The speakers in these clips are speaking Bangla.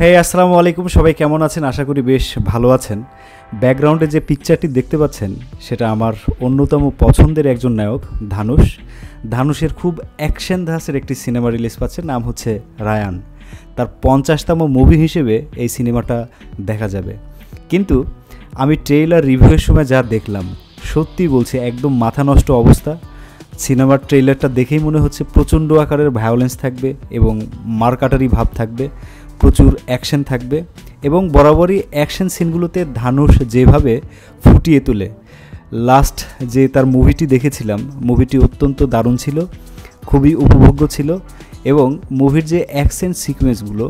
হ্যাঁ, আসসালামু আলাইকুম। সবাই কেমন আছেন? আশা করি বেশ ভালো আছেন। ব্যাকগ্রাউন্ডে যে পিকচারটি দেখতে পাচ্ছেন সেটা আমার অন্যতম পছন্দের একজন নায়ক ধানুষ। ধানুষের খুব অ্যাকশন ধাঁচের একটি সিনেমা রিলিজ পাচ্ছে, নাম হচ্ছে রায়ান। তার 50তম মুভি হিসেবে এই সিনেমাটা দেখা যাবে। কিন্তু আমি ট্রেইলার রিভিউয়ের সময় যা দেখলাম, সত্যি বলছি একদম মাথা নষ্ট অবস্থা। সিনেমার ট্রেইলারটা দেখেই মনে হচ্ছে প্রচণ্ড আকারের ভায়োলেন্স থাকবে এবং মারকাটারি ভাব থাকবে, প্রচুর অ্যাকশন থাকবে এবং বরাবরই অ্যাকশন সিনগুলোতে ধানুষ যেভাবে ফুটিয়ে তোলে। লাস্ট যে তার মুভিটি দেখেছিলাম, মুভিটি অত্যন্ত দারুণ ছিল, খুবই উপভোগ্য ছিল এবং মুভির যে অ্যাকশন সিকোয়েন্সগুলো,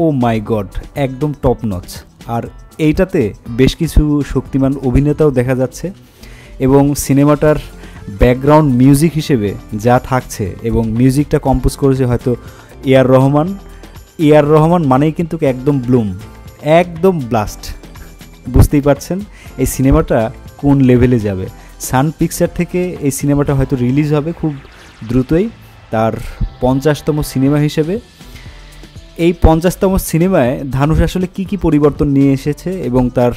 ও মাই গড, একদম টপ নচ। আর এইটাতে বেশ কিছু শক্তিমান অভিনেতাও দেখা যাচ্ছে এবং সিনেমাটার ব্যাকগ্রাউন্ড মিউজিক হিসেবে যা থাকছে এবং মিউজিকটা কম্পোজ করেছে হয়তো এআর রহমান মানেই কিন্তু একদম ব্লুম, একদম ব্লাস্ট। বুঝতেই পারছেন এই সিনেমাটা কোন লেভেলে যাবে। সান পিকচার থেকে এই সিনেমাটা হয়তো রিলিজ হবে খুব দ্রুতই, তার 50তম সিনেমা হিসেবে। এই 50তম সিনেমায় ধানুষ আসলে কি পরিবর্তন নিয়ে এসেছে এবং তার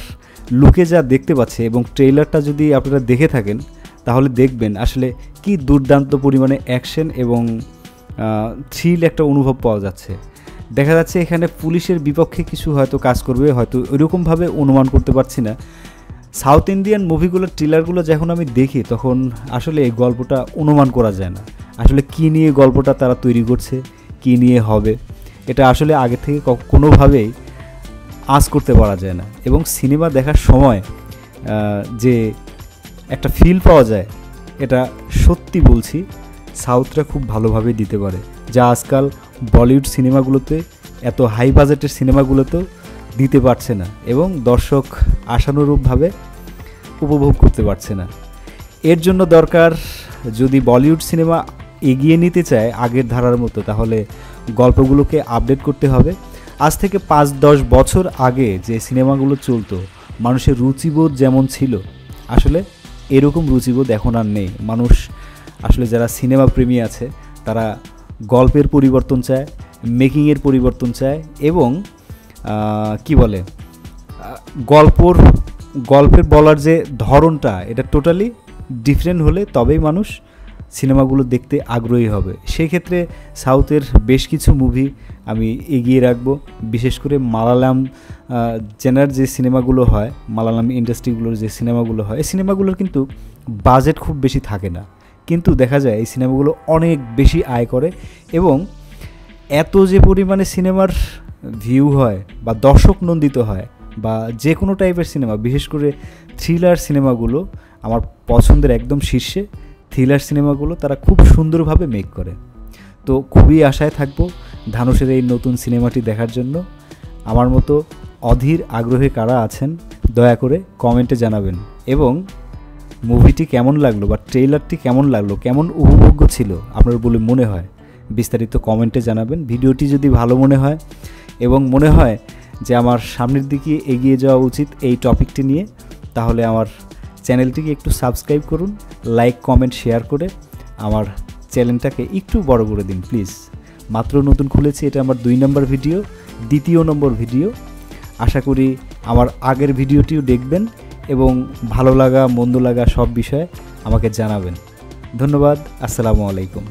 লুকে যা দেখতে পাচ্ছে এবং ট্রেইলারটা যদি আপনারা দেখে থাকেন তাহলে দেখবেন আসলে কি দুর্দান্ত পরিমাণে অ্যাকশন এবং থ্রিল একটা অনুভব পাওয়া যাচ্ছে। দেখা যাচ্ছে এখানে পুলিশের বিপক্ষে কিছু হয়তো কাজ করবে, হয়তো ওইরকমভাবে অনুমান করতে পারছি না। সাউথ ইন্ডিয়ান মুভিগুলোর ট্রেলারগুলো যখন আমি দেখি তখন আসলে এই গল্পটা অনুমান করা যায় না, আসলে কী নিয়ে গল্পটা তারা তৈরি করছে, কী নিয়ে হবে, এটা আসলে আগে থেকে কোনোভাবেই আঁচ করতে পারা যায় না। এবং সিনেমা দেখার সময় যে একটা ফিল পাওয়া যায়, এটা সত্যি বলছি সাউথরা খুব ভালোভাবে দিতে পারে, যা আজকাল বলিউড সিনেমাগুলোতে, এত হাই বাজেটের সিনেমাগুলোতেও দিতে পারছে না এবং দর্শক আশানুরূপভাবে উপভোগ করতে পারছে না। এর জন্য দরকার, যদি বলিউড সিনেমা এগিয়ে নিতে চায় আগের ধারার মতো, তাহলে গল্পগুলোকে আপডেট করতে হবে। আজ থেকে 5-10 বছর আগে যে সিনেমাগুলো চলতো, মানুষের রুচিবোধ যেমন ছিল, আসলে এরকম রুচিবোধ এখন আর নেই। মানুষ আসলে যারা সিনেমা প্রেমী আছে তারা গল্পের পরিবর্তন চায়, মেকিংয়ের পরিবর্তন চায় এবং কি বলে, গল্পের বলার যে ধরনটা, এটা টোটালি ডিফারেন্ট হলে তবেই মানুষ সিনেমাগুলো দেখতে আগ্রহী হবে। সেই ক্ষেত্রে সাউথের বেশ কিছু মুভি আমি এগিয়ে রাখবো, বিশেষ করে মালায়ালাম জেনার যে সিনেমাগুলো হয়, মালায়ালাম ইন্ডাস্ট্রিগুলোর যে সিনেমাগুলো হয়, এই সিনেমাগুলোর কিন্তু বাজেট খুব বেশি থাকে না, কিন্তু দেখা যায় এই সিনেমাগুলো অনেক বেশি আয় করে এবং এত যে পরিমাণে সিনেমার ভিউ হয় বা দর্শক নন্দিত হয় বা যে কোনো টাইপের সিনেমা, বিশেষ করে থ্রিলার সিনেমাগুলো আমার পছন্দের একদম শীর্ষে। থ্রিলার সিনেমাগুলো তারা খুব সুন্দরভাবে মেক করে। তো খুবই আশায় থাকবো ধানুষের এই নতুন সিনেমাটি দেখার জন্য। আমার মতো অধীর আগ্রহে কারা আছেন দয়া করে কমেন্টে জানাবেন এবং মুভিটি কেমন লাগলো বা ট্রেইলারটি কেমন লাগলো, কেমন উপভোগ্য ছিল আপনার বলে মনে হয়, বিস্তারিত কমেন্টে জানাবেন। ভিডিওটি যদি ভালো মনে হয় এবং মনে হয় যে আমার সামনের দিকে এগিয়ে যাওয়া উচিত এই টপিকটি নিয়ে, তাহলে আমার চ্যানেলটিকে একটু সাবস্ক্রাইব করুন, লাইক কমেন্ট শেয়ার করে আমার চ্যানেলটাকে একটু বড় করে দিন প্লিজ। মাত্র নতুন খুলেছি, এটা আমার 2 নম্বর ভিডিও, 2য় নম্বর ভিডিও। আশা করি আমার আগের ভিডিওটিও দেখবেন এবং ভালো লাগা মন্দ লাগা সব বিষয়ে আমাকে জানাবেন। ধন্যবাদ। আসসালামু আলাইকুম।